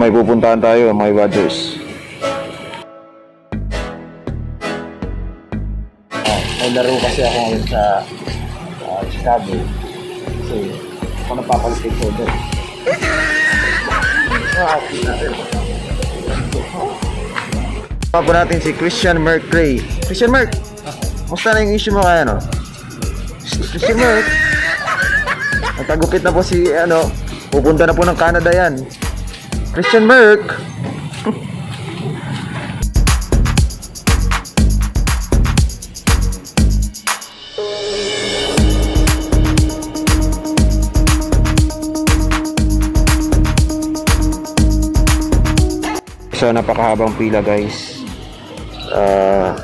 may pupuntahan tayo mga Badgers. May laro kasi ako ngayon sa Chicago. Kasi ako napapalipid ko doon. Papo natin si Christian Mercury. Christian Merc, musta na yung issue mo kaya, no? Christian Merc, nagtagupit na po si, pupunta na po ng Canada yan. Christian Merc. So, napakahabang pila, guys.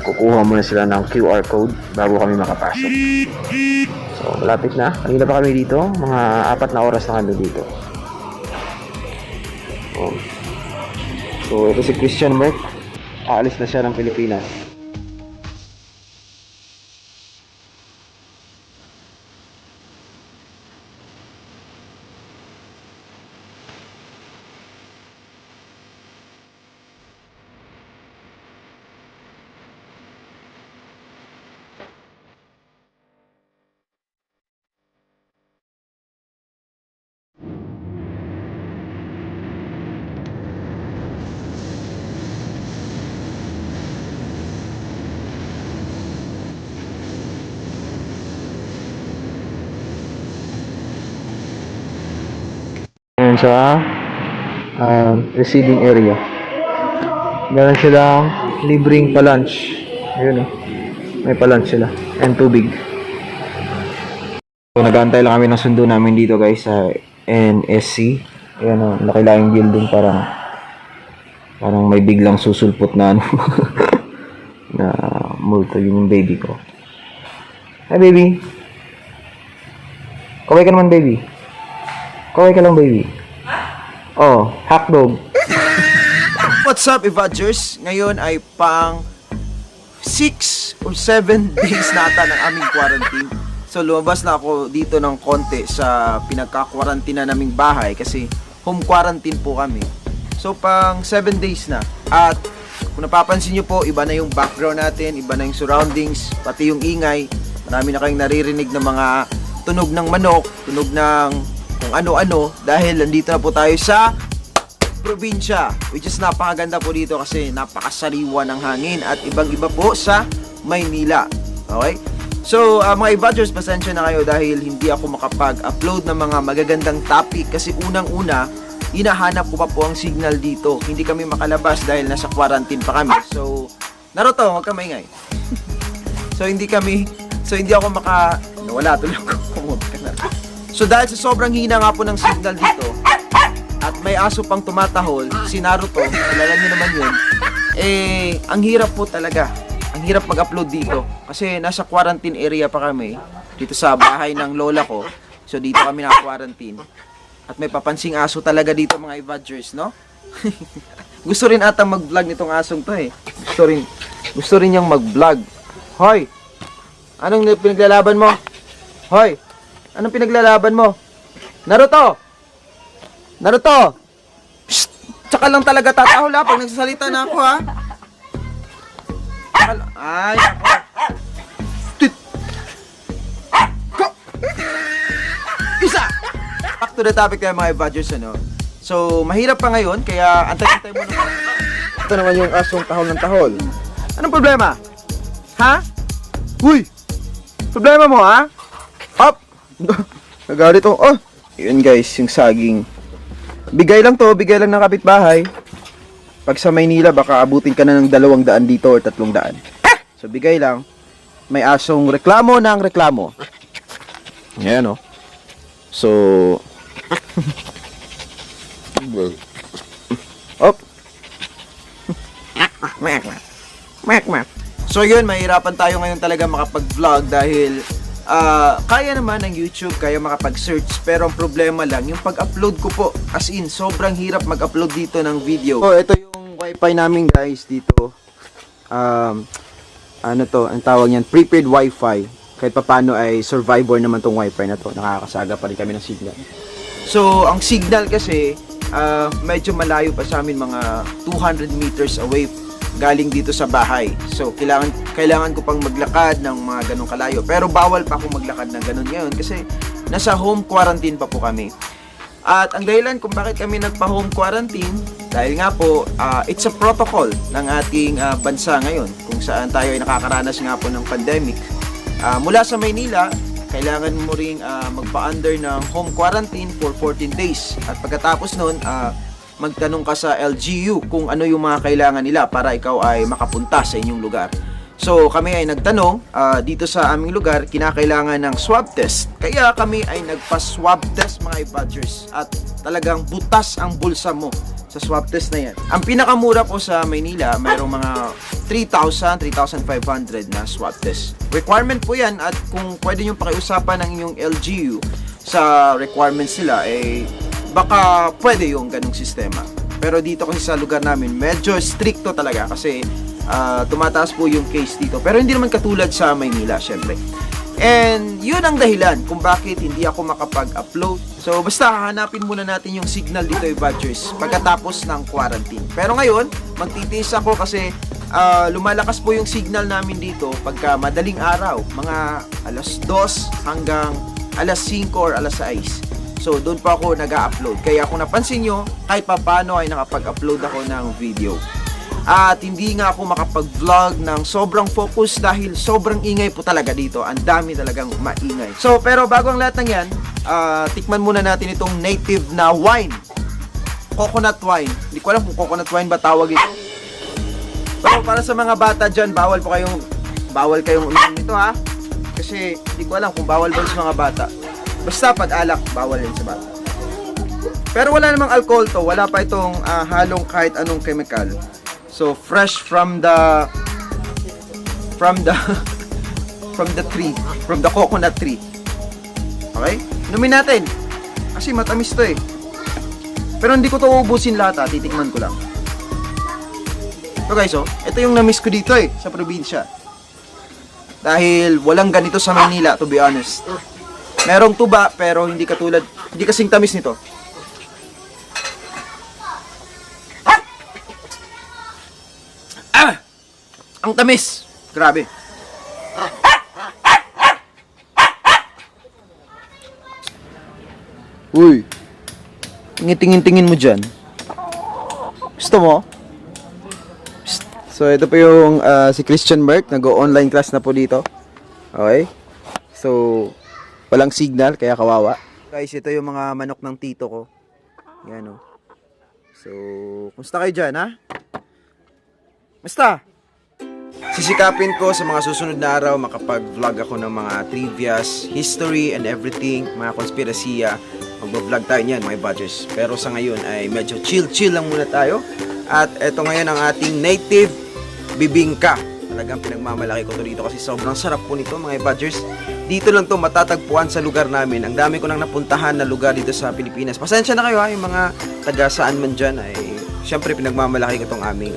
Kukuha muna sila ng QR code bago kami makapasok. So, malapit na. Kanina pa kami dito. Mga 4 na oras na kami dito. So, ito si Christian Merc. Aalis na siya ng Pilipinas. Sa receiving area. Meron silang libreng pa-lunch. Ayun may pa-lunch sila. And tubig. So, nag-aantay lang kami ng sundo namin dito, guys, sa NSC. Ayan nakilaing building, parang may biglang susulpot na na multo yung baby ko. Hi, baby. Kaway ka naman, baby. Kaway ka lang, baby. Oh, hotdog. What's up, Evadgers? Ngayon ay pang 6 or 7 days nata ng aming quarantine. So lumabas na ako dito ng konti sa pinagka-quarantine naming bahay kasi home quarantine po kami. So pang 7 days na. At kung napapansin nyo po, iba na yung background natin, iba na yung surroundings, pati yung ingay. Marami na kayong naririnig ng mga tunog ng manok, tunog ng kung ano-ano, dahil nandito na po tayo sa probinsya, which is napakaganda po dito kasi napakasariwa ng hangin at ibang-iba po sa Maynila. Okay? So, mga Evadgers, pasensya na kayo dahil hindi ako makapag-upload ng mga magagandang topic kasi unang-una, hinahanap ko pa po ang signal dito. Hindi kami makalabas dahil nasa quarantine pa kami. So, Naruto, huwag ka maingay. So, hindi ako wala, tuloy ko. So dahil sa sobrang hina nga po ng signal dito at may aso pang tumatahol, si Naruto, kilala niyo naman yun, ang hirap po talaga. Ang hirap mag-upload dito kasi nasa quarantine area pa kami dito sa bahay ng lola ko. So dito kami na-quarantine. At may papansing aso talaga dito, mga Evadgers, no? Gusto rin atang mag-vlog nitong asong to eh. Gusto rin niyang mag-vlog. Hoy! Anong pinaglalaban mo? Hoy! Anong pinaglalaban mo? Naruto! Naruto! Psst! Tsaka lang talaga tatahol ha pag nagsasalita na ako ha. Ay, ako. Tit! Go! Isa! Back to the topic tayo, mga Evadgers, So, mahirap pa ngayon, kaya antay-antay mo naman. Ito naman yung asong tahol ng tahol. Anong problema? Ha? Uy! Problema mo ha? Up! Nagalit oh. Oh, yun guys, yung saging. Bigay lang ng kapitbahay. Pag sa Maynila, baka abutin ka na ng 200 dito or 300. So, bigay lang. May asong reklamo ng reklamo. Yan oh. So, op. So yun, mahirapan tayo ngayon talaga makapag-vlog dahil kaya naman ng YouTube, kaya makapag-search, pero ang problema lang, yung pag-upload ko po, as in, sobrang hirap mag-upload dito ng video. So, ito yung wifi namin guys, dito. Ano to, ang tawag niyan, prepaid wifi. Kahit papano ay survivor naman tong wifi na to, nakakasaga pa rin kami ng signal. So, ang signal kasi, medyo malayo pa sa amin, mga 200 meters away galing dito sa bahay. So, kailangan ko pang maglakad ng mga ganong kalayo. Pero bawal pa akong maglakad ng ganon ngayon kasi nasa home quarantine pa po kami. At ang dahilan kung bakit kami nagpa-home quarantine, dahil nga po, it's a protocol ng ating bansa ngayon kung saan tayo ay nakakaranas nga po ng pandemic. Mula sa Maynila, kailangan mo ring magpa-under ng home quarantine for 14 days. At pagkatapos nun, magtanong ka sa LGU kung ano yung mga kailangan nila para ikaw ay makapunta sa inyong lugar. So kami ay nagtanong, dito sa aming lugar kinakailangan ng swab test. Kaya kami ay nagpa-swab test mga ibadgers. At talagang butas ang bulsa mo sa swab test na yan. Ang pinakamura po sa Maynila, mayroong mga 3,000, 3,500 na swab test. Requirement po yan, at kung pwede nyo pakiusapan ng inyong LGU sa requirements nila, baka pwede yung ganung sistema. Pero dito kasi sa lugar namin, medyo stricto talaga kasi tumataas po yung case dito. Pero hindi naman katulad sa Maynila, syempre. And yun ang dahilan kung bakit hindi ako makapag-upload. So basta hahanapin muna natin yung signal dito, Badgers, pagkatapos ng quarantine. Pero ngayon, magtitiis ako kasi lumalakas po yung signal namin dito pagka madaling araw, mga alas 2 hanggang alas 5 or alas 6. So, doon pa ako nag-upload. Kaya kung napansin nyo, kahit pa paano ay nakapag-upload ako ng video. At hindi nga ako makapag-vlog ng sobrang focus dahil sobrang ingay po talaga dito. Ang dami talagang maingay. So, pero bago ang lahat ng yan, tikman muna natin itong native na wine. Coconut wine. Hindi ko alam kung coconut wine ba tawag ito. Pero para sa mga bata dyan, bawal kayong uminom nito, ha. Kasi hindi ko alam kung bawal ba sa mga bata. Basta pag alak, bawal yan sa bata. Pero wala namang alcohol to. Wala pa itong halong kahit anong chemical. So fresh from the tree, from the coconut tree. Okay? Inumin natin. Kasi matamis to eh. Pero hindi ko to uubusin lahat, titikman ko lang. So guys, ito yung na-miss ko dito eh, sa probinsya. Dahil walang ganito sa Manila, to be honest. Merong tuba, pero hindi kasing tamis nito. Ang tamis! Grabe. Uy, tingin-tingin mo dyan. Gusto mo? So, ito po yung si Christian Merck. Nag-online class na po dito. Okay? So, walang signal, kaya kawawa. Guys, ito yung mga manok ng tito ko. Yan o. So, kumusta kayo dyan, ha? Basta! Sisikapin ko sa mga susunod na araw makapag-vlog ako ng mga trivias, history and everything, mga konspirasiya. Mag-vlog tayo niyan, mga badgers. Pero sa ngayon ay medyo chill-chill lang muna tayo. At ito ngayon ang ating native bibingka. Talagang pinagmamalaki ko to dito kasi sobrang sarap po nito, mga badgers. Dito lang to matatagpuan sa lugar namin. Ang dami ko nang napuntahan na lugar dito sa Pilipinas. Pasensya na kayo, ha, yung mga taga saan man dyan ay syempre pinagmamalaki ko tong aming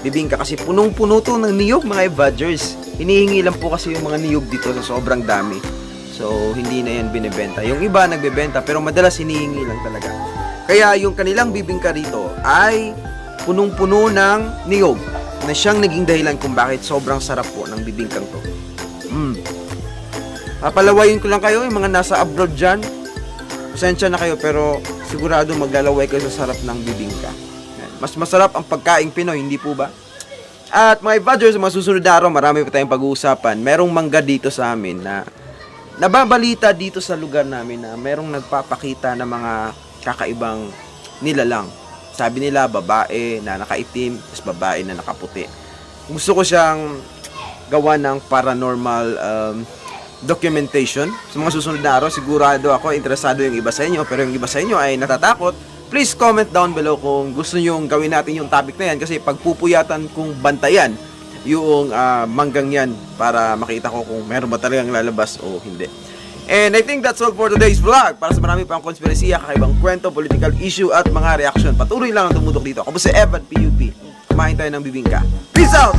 bibingka kasi punong-puno to ng niyog, mga badgers. Hinihingi lang po kasi yung mga niyog dito sa sobrang dami. So, hindi na yan binibenta. Yung iba nagbebenta pero madalas hinihingi lang talaga. Kaya yung kanilang bibingka rito ay punong-puno ng niyog na siyang naging dahilan kung bakit sobrang sarap po ng bibingkang to. Papalawayin ko lang kayo, yung mga nasa abroad dyan. Pasensya na kayo pero sigurado maglalaway kayo sa sarap ng bibingka. Mas masarap ang pagkaing Pinoy, hindi po ba? At mga badgers, sa mga susunod na araw, marami pa tayong pag-uusapan. Merong mangga dito sa amin na nababalita dito sa lugar namin na merong nagpapakita ng mga kakaibang nilalang. Sabi nila, babae na nakaitim, tapos babae na nakaputi. Gusto ko siyang gawa ng paranormal documentation. Sa mga susunod na araw, sigurado ako, interesado yung iba sa inyo, pero yung iba sa inyo ay natatakot. Please comment down below kung gusto nyo gawin natin yung topic na yan kasi pagpupuyatan kong bantayan yung manggang yan para makita ko kung meron ba talagang lalabas o hindi. And I think that's all for today's vlog. Para sa marami pang konspirasiya, kakaibang kwento, political issue at mga reaction, patuloy lang ang tumudok dito. Ako po si Evan PUP. Kumain tayo ng bibingka. Peace out!